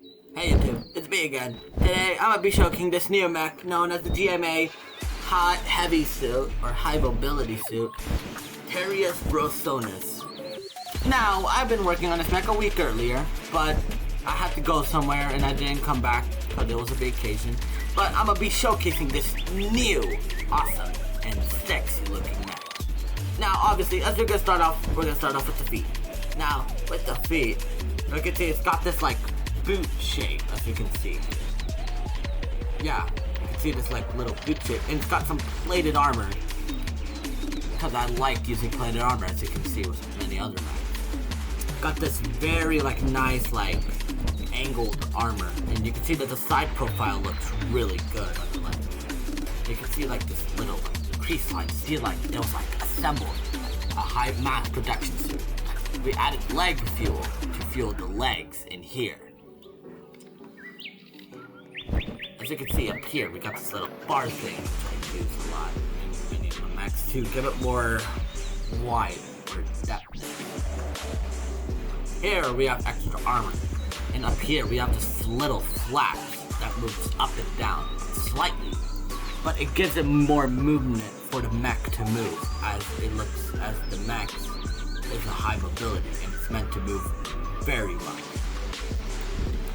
Hey YouTube, it's me again. Today I'm gonna be showcasing this new mech known as the GMA High Heavy Suit or High Mobility Suit, Tertius Rusonis. Now I've been working on this mech a week earlier, but I had to go somewhere and I didn't come back because it was a vacation. But I'm gonna be showcasing this new, awesome, and sexy looking mech. Now obviously, as we're gonna start off with the feet. Now with the feet, you can see it's got this like boot shape, as you can see. Yeah, you can see this like little boot shape, and it's got some plated armor. Because I like using plated armor, as you can see with many other mechs. Got this very like nice like angled armor, and you can see that the side profile looks really good on the left. You can see like this little like, crease line. See like it was like assembled, a high mass production suit. We added leg fuel to fuel the legs in here. As you can see up here, we got this little bar thing, which I use a lot in many of my mechs to give it more wide or depth. Here we have extra armor, and up here we have this little flap that moves up and down slightly, but it gives it more movement for the mech to move, as it looks as the mech is a high mobility and it's meant to move very well.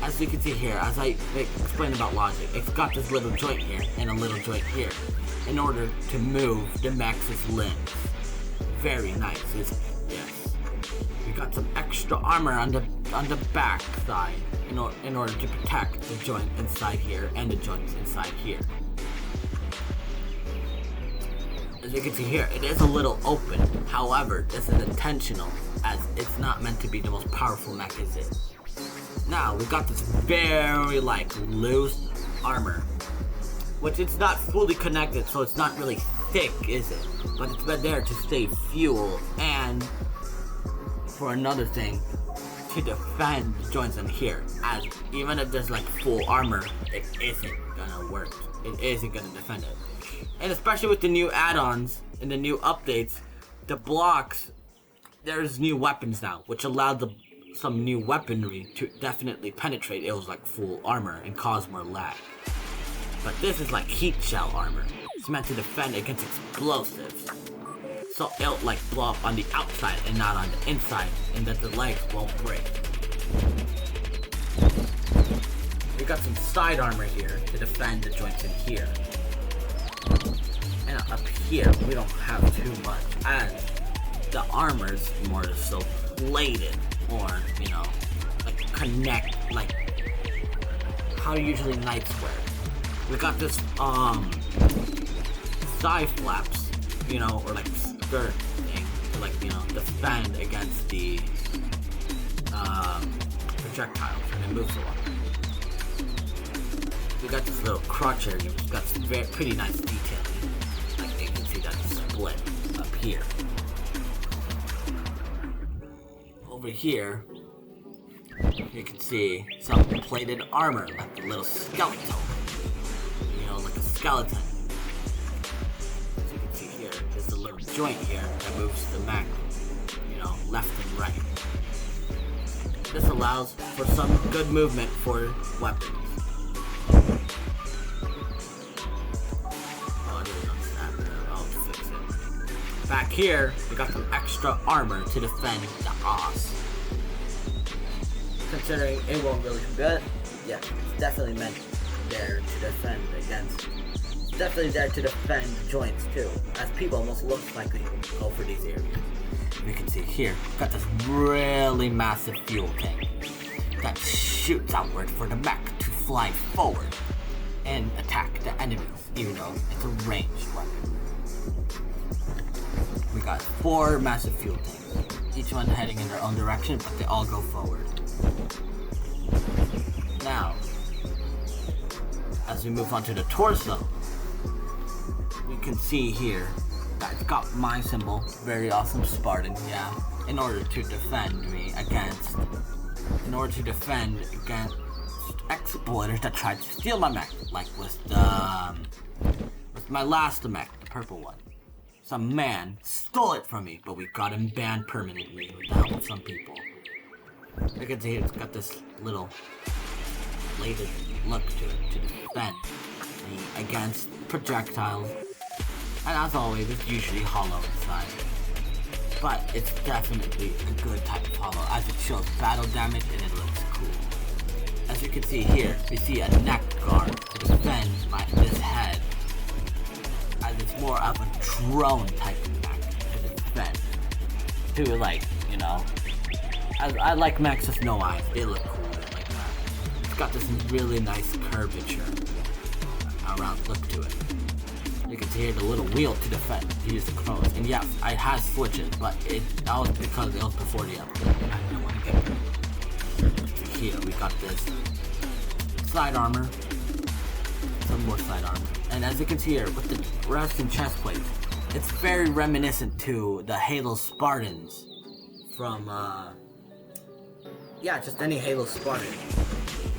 As you can see here, as I explained about logic, it's got this little joint here and a little joint here in order to move the mech's limbs. Very nice, yes. We got some extra armor on the back side in order to protect the joint inside here and the joints inside here. As you can see here, it is a little open. However, this is intentional, as it's not meant to be the most powerful mech, is it? Now, we got this very like loose armor, which it's not fully connected, so it's not really thick, is it? But it's been there to save fuel, and for another thing, to defend the joints in here. As even if there's like full armor, it isn't gonna work. It isn't gonna defend it. And especially with the new add-ons and the new updates, the blocks, there's new weapons now, which allowed some new weaponry to definitely penetrate. It was like full armor and cause more lag. But this is like heat shell armor. It's meant to defend against explosives. So it'll like blow up on the outside and not on the inside, and that the legs won't break. We got some side armor here to defend the joints in here. And up here, we don't have too much, as the armor's more so plated, or, you know, like connect, like how usually knights wear. We got this, side flaps, you know, or like skirt thing, to like, you know, defend against the, projectiles, and it moves a lot. We got this little crotch area, which got some pretty nice detailing. Like you can see that split up here. Over here, you can see some plated armor, like a little skeleton. You know, like a skeleton. As you can see here, there's a little joint here that moves the mech, you know, left and right. This allows for some good movement for weapons. Back here, we got some extra armor to defend the Oz. Considering it won't really do good, yeah, it's definitely meant there to defend against. It's definitely there to defend joints too, as people most likely go for these areas. We can see here, got this really massive fuel tank that shoots outward for the mech to fly forward and attack the enemies, even though it's a ranged weapon. We got 4 massive fuel tanks, each one heading in their own direction, but they all go forward. Now, as we move on to the torso, we can see here that it's got my symbol, very awesome Spartan, yeah, in order to defend against exploiters that tried to steal my mech, like with my last mech, the purple one. Some man stole it from me, but we got him banned permanently with the help of some people. You can see it's got this little bladed look to it to defend me against projectiles. And as always, it's usually hollow inside. But it's definitely a good type of hollow as it shows battle damage and it looks cool. As you can see here, we see a neck guard to defend this head, as it's more of a drone type of mech to defend. To like, you know, I like mechs with no eyes, they look cool like that. It's got this really nice curvature around look to it. You can see here the little wheel to defend, to use the crows. And yes, I had switches, but that was because it was before the update. I didn't want to get it. Here we got this side armor, some more side armor. And as you can see here, with the rest and chest plates, it's very reminiscent to the Halo Spartans from, yeah, just any Halo Spartan. You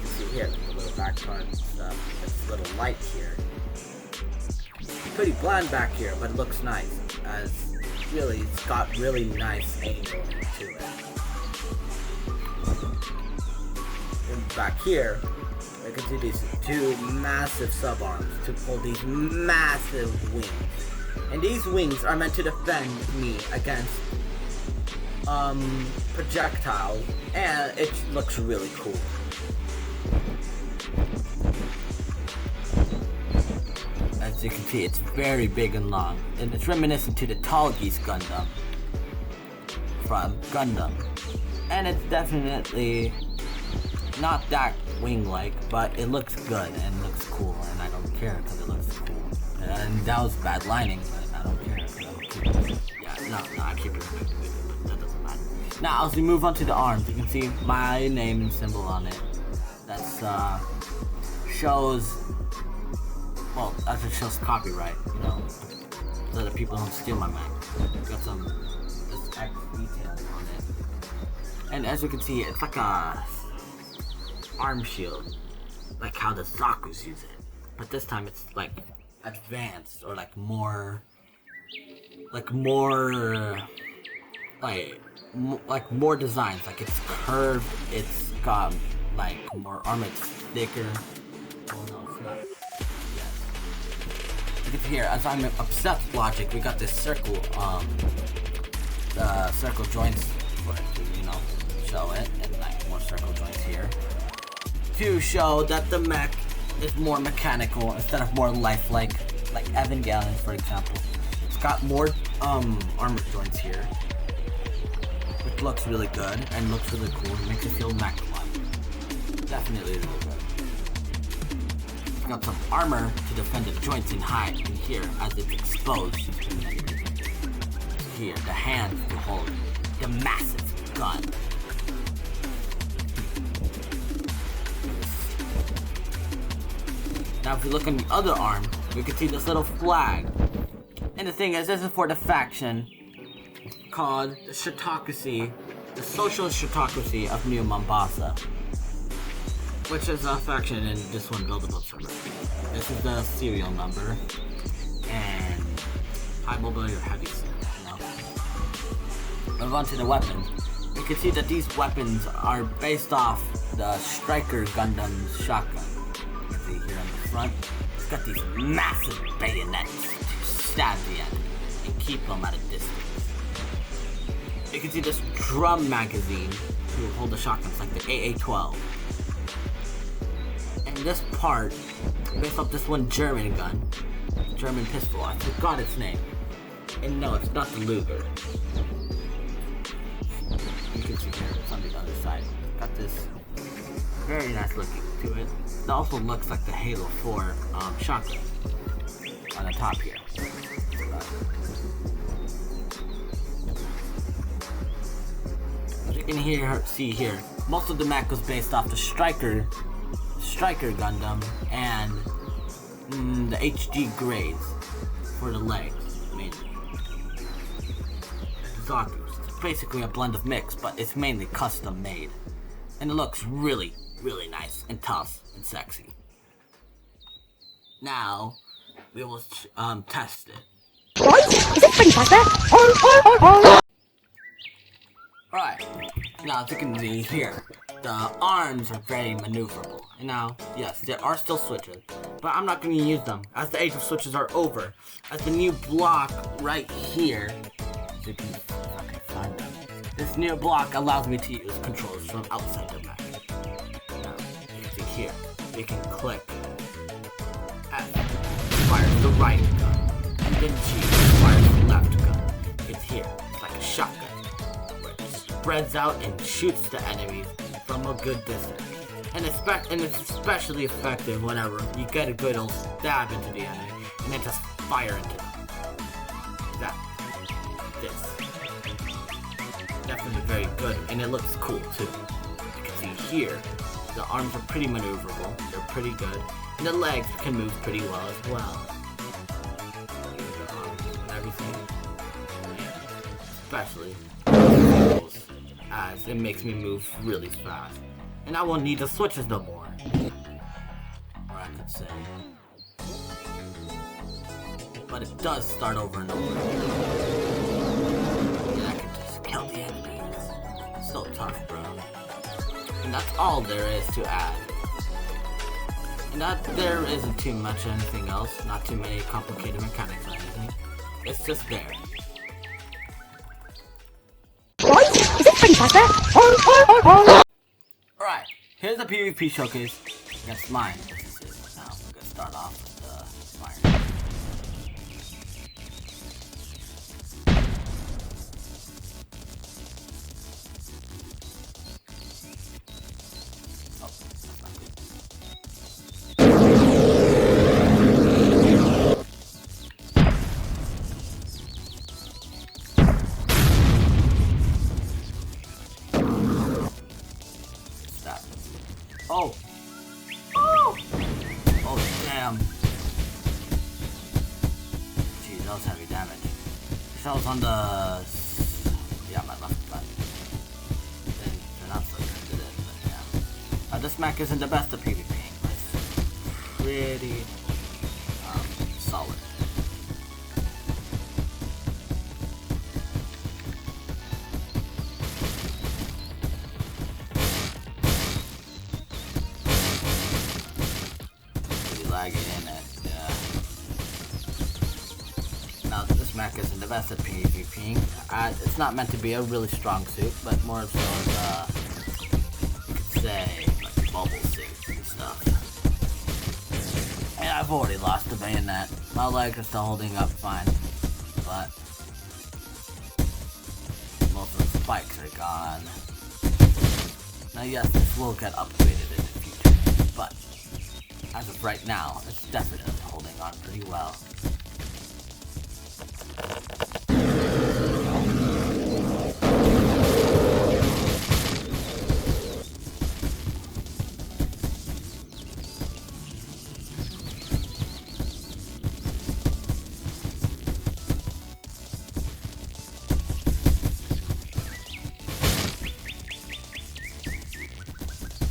can see here, the little back part and stuff, this little light here. Pretty bland back here, but it looks nice, as really it's got really nice angle to it. And back here, you can see these two massive sub-arms to pull these massive wings. And these wings are meant to defend me against projectiles, and it looks really cool. As you can see, it's very big and long, and it's reminiscent to the Tall Geese Gundam from Gundam. And it's definitely not that wing-like, but it looks good and looks cool, and I don't care because it looks cool. And that was bad lining, but I don't care because I'll keep it. Yeah, no, I keep it. That doesn't matter. Now, as we move on to the arms, you can see my name and symbol on it. That's shows. Well, that just shows copyright, you know, so that people don't steal my Mech. Got some this X detail on it. And as you can see, it's like a arm shield, like how the Zaku's use it. But this time it's like advanced, or like more designs. Like it's curved, it's got like more armor, it's thicker. Oh no, it's not. You can see here, as I'm obsessed with logic, we got this circle, the circle joints for it to, you know, show it, and like more circle joints here. To show that the mech is more mechanical instead of more lifelike, like Evangelion, for example. It's got more armor joints here, which looks really good and looks really cool. It makes it feel mech-like. Definitely really good. Got some armor to defend the joints in height in here as it's exposed. Here, the hands to hold the massive gun. Now if we look on the other arm, we can see this little flag. And the thing is, this is for the faction called the Shitocracy, the Social Shitocracy of New Mombasa, which is a faction in this one buildable server. This is the serial number, and high mobility or heavy, you know. Move on to the weapons. You can see that these weapons are based off the Striker Gundam's shotgun. You can see here on the front, it's got these massive bayonets to stab the enemy and keep them at a distance. You can see this drum magazine to hold the shotguns, like the AA-12. This part, based off this one German gun, German pistol, I forgot its name. And no, it's not the Luger. You can see here, it's on the other side. Got this very nice looking to it. It also looks like the Halo 4 shotgun on the top here. As you can see here, most of the mech was based off the Striker Gundam and the HG grades for the legs, mainly. Zaku's. It's basically a blend of mix, but it's mainly custom made. And it looks really, really nice and tough and sexy. Now, we will test it. Alright, now as you can see here, the arms are very maneuverable. And now, yes, there are still switches, but I'm not going to use them as the age of switches are over. As the new block right here, as you can, if I can find them, this new block allows me to use controls from outside the mech. Now, you can see here, you can click F, fires the right gun, and then G, fires the left gun. It's here, it's like a shotgun, where it spreads out and shoots the enemies from a good distance. And it's especially effective whenever you get a good old stab into the enemy, and then just fire into them. This. Definitely very good, and it looks cool too. You can see here, the arms are pretty maneuverable, they're pretty good, and the legs can move pretty well as well. The arms and everything, especially as it makes me move really fast. And I won't need the switches no more. Or I could say. But it does start over and over. And I can just kill the enemies. So tough, bro. And that's all there is to add. And that there isn't too much anything else. Not too many complicated mechanics or anything. It's just there. Is it pretty faster? Alright, here's the PvP showcase against mine. Now, we're gonna start off with the fire. Oh, that's not good. Oh! Oh! Oh, damn. Gee, that was heavy damage. Shells on the... yeah, my left butt. They're not so good, did it? But yeah. This mech isn't the best at PvP, but it's pretty... solid. Lagging in it, yeah. Now, this mech isn't the best at PvP. It's not meant to be a really strong suit, but more so as you could say, like bubble suits and stuff. And I've already lost the bayonet. My legs are still holding up fine, but most of the spikes are gone. Now, yes, this will get upgraded in the future, but as of right now, it's definitely holding on pretty well.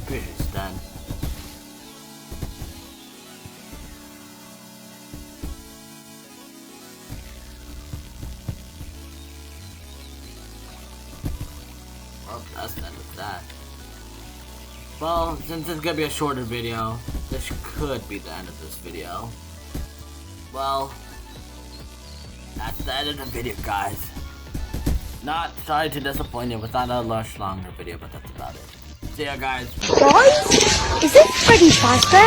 It's done. Well, that's done with that. Well, since it's gonna be a shorter video, this could be the end of this video. Well, that's the end of the video, guys. Not sorry to disappoint you with not a much longer video, but that's about it. See ya, guys. Guys, is it pretty faster?